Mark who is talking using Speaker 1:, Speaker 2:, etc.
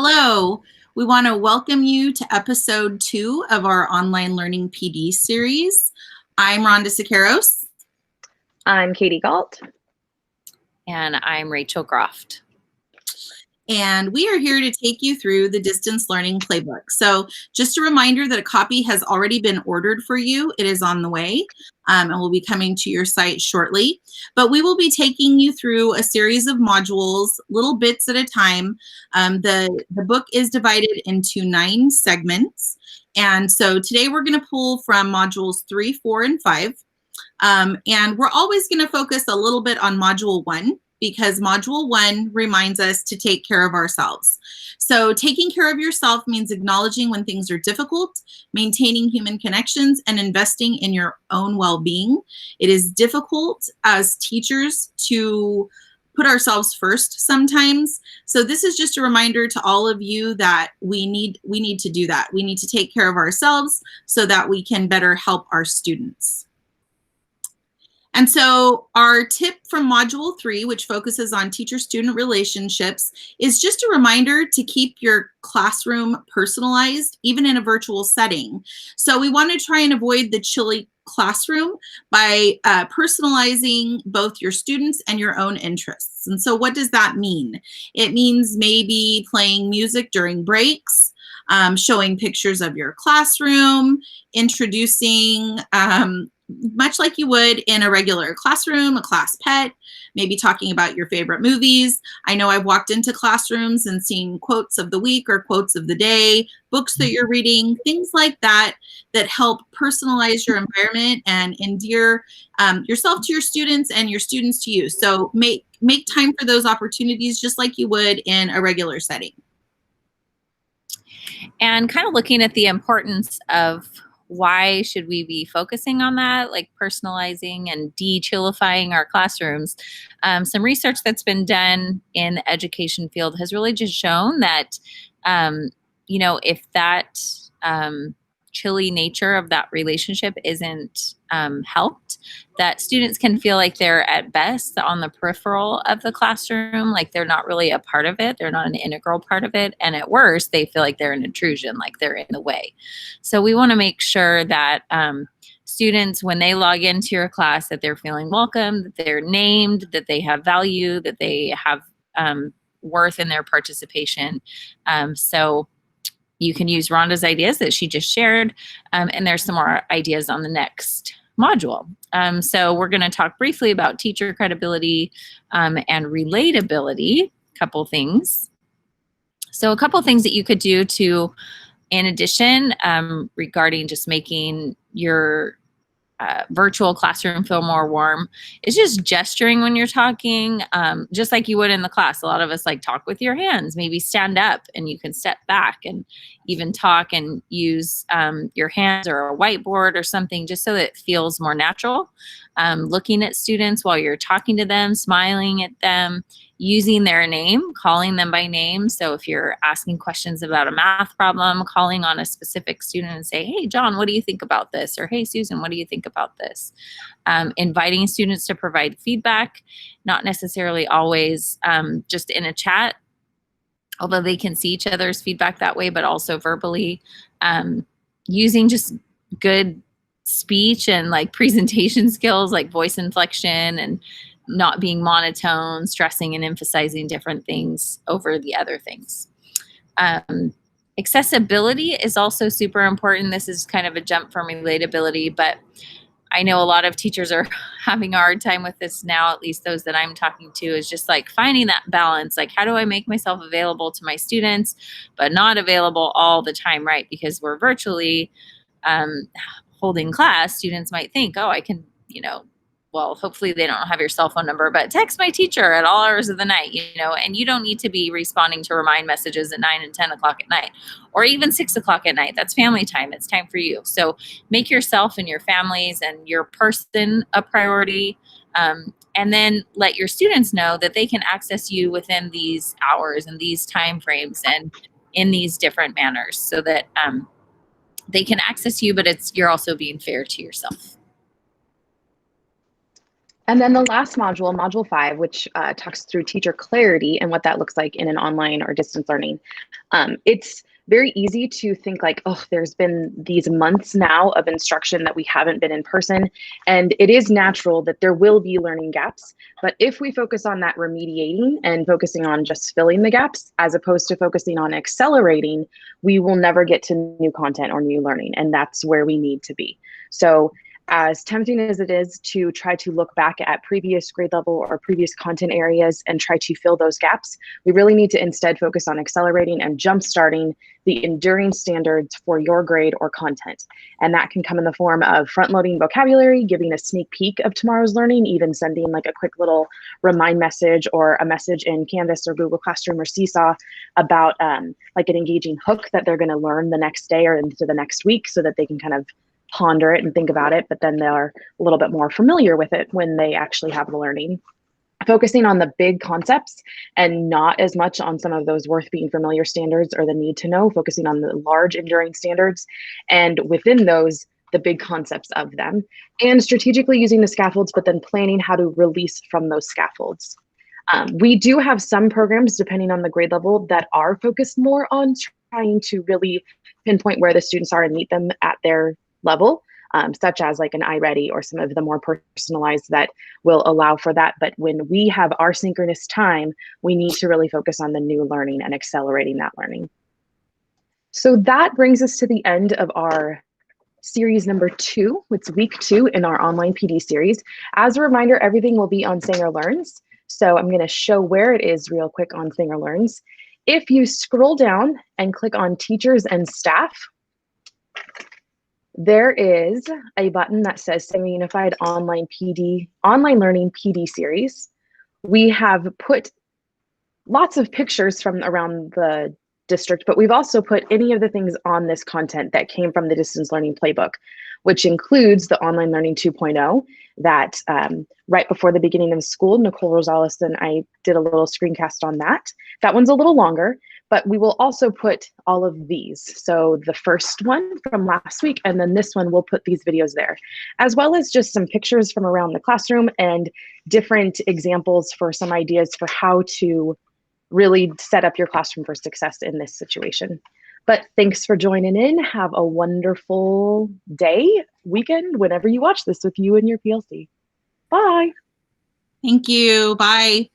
Speaker 1: Hello, we want to welcome you to episode 2 of our online learning PD series. I'm Rhonda Siqueiros.
Speaker 2: I'm Katie Galt.
Speaker 3: And I'm Rachel Groft.
Speaker 1: And we are here to take you through the distance learning playbook. So just a reminder that a copy has already been ordered for you. It is on the way and will be coming to your site shortly. But we will be taking you through a series of modules, little bits at a time. The book is divided into 9 segments. And so today we're going to pull from modules 3, 4, and 5. And we're always going to focus a little bit on module 1, because module 1 reminds us to take care of ourselves. So taking care of yourself means acknowledging when things are difficult, maintaining human connections, and investing in your own well-being. It is difficult as teachers to put ourselves first sometimes. So this is just a reminder to all of you that we need to do that. We need to take care of ourselves so that we can better help our students. And so our tip from module 3, which focuses on teacher-student relationships, is just a reminder to keep your classroom personalized, even in a virtual setting. So we want to try and avoid the chilly classroom by personalizing both your students and your own interests. And so what does that mean? It means maybe playing music during breaks, showing pictures of your classroom, introducing much like you would in a regular classroom, a class pet, maybe talking about your favorite movies. I know I've walked into classrooms and seen quotes of the week or quotes of the day, books that you're reading, things like that, that help personalize your environment and endear yourself to your students and your students to you. So make time for those opportunities just like you would in a regular setting.
Speaker 3: And kind of looking at the importance of why should we be focusing on that, like personalizing and de-chillifying our classrooms. Some research that's been done in the education field has really just shown that, if that chilly nature of that relationship isn't helped, that students can feel like they're at best on the peripheral of the classroom, like they're not really a part of it, they're not an integral part of it, and at worst, they feel like they're an intrusion, like they're in the way. So we want to make sure that students, when they log into your class, that they're feeling welcome, that they're named, that they have value, that they have worth in their participation. So you can use Rhonda's ideas that she just shared, and there's some more ideas on the next module. So we're going to talk briefly about teacher credibility and relatability, a couple things. So a couple things that you could do to, in addition, regarding just making your virtual classroom feel more warm, is just gesturing when you're talking, just like you would in the class. A lot of us like talk with your hands, maybe stand up and you can step back and even talk and use your hands or a whiteboard or something, just so that it feels more natural. Looking at students while you're talking to them, smiling at them, using their name, calling them by name. So if you're asking questions about a math problem, calling on a specific student and say, hey, John, what do you think about this? Or hey, Susan, what do you think about this? Inviting students to provide feedback, not necessarily always just in a chat, although they can see each other's feedback that way, but also verbally. Using just good speech and like presentation skills, like voice inflection and not being monotone, stressing and emphasizing different things over the other things. Accessibility is also super important. This is kind of a jump from relatability, but I know a lot of teachers are having a hard time with this now, at least those that I'm talking to, is just like finding that balance. Like, how do I make myself available to my students, but not available all the time, right? Because we're virtually holding class. Students might think, oh, I can, well, hopefully they don't have your cell phone number, but text my teacher at all hours of the night, and you don't need to be responding to remind messages at 9 and 10 o'clock at night, or even 6 o'clock at night. That's family time. It's time for you. So make yourself and your families and your person a priority. And then let your students know that they can access you within these hours and these time frames and in these different manners, so that they can access you, but you're also being fair to yourself.
Speaker 2: And then the last module, module 5, which talks through teacher clarity and what that looks like in an online or distance learning. It's very easy to think like, oh, there's been these months now of instruction that we haven't been in person. And it is natural that there will be learning gaps. But if we focus on that remediating and focusing on just filling the gaps, as opposed to focusing on accelerating, we will never get to new content or new learning. And that's where we need to be. So as tempting as it is to try to look back at previous grade level or previous content areas and try to fill those gaps, we really need to instead focus on accelerating and jumpstarting the enduring standards for your grade or content. And that can come in the form of front-loading vocabulary, giving a sneak peek of tomorrow's learning, even sending like a quick little remind message or a message in Canvas or Google Classroom or Seesaw about like an engaging hook that they're going to learn the next day or into the next week so that they can kind of ponder it and think about it, but then they're a little bit more familiar with it when they actually have the learning. Focusing on the big concepts and not as much on some of those worth being familiar standards or the need to know, focusing on the large enduring standards and within those, the big concepts of them, and strategically using the scaffolds, but then planning how to release from those scaffolds. We do have some programs, depending on the grade level, that are focused more on trying to really pinpoint where the students are and meet them at their level, such as like an iReady or some of the more personalized that will allow for that. But when we have our synchronous time, we need to really focus on the new learning and accelerating that learning. So that brings us to the end of our series number 2. It's week 2 in our online PD series. As a reminder, everything will be on Sanger Learns. So I'm going to show where it is real quick on Sanger Learns. If you scroll down and click on Teachers and Staff, there is a button that says Sanger Unified Online Learning PD Series. We have put lots of pictures from around the district, but we've also put any of the things on this content that came from the Distance Learning Playbook, which includes the Online Learning 2.0 that right before the beginning of school, Nicole Rosales and I did a little screencast on that. That one's a little longer, but we will also put all of these. So the first one from last week, and then this one, we'll put these videos there, as well as just some pictures from around the classroom and different examples for some ideas for how to really set up your classroom for success in this situation. But thanks for joining in. Have a wonderful day, weekend, whenever you watch this with you and your PLC. Bye.
Speaker 1: Thank you. Bye.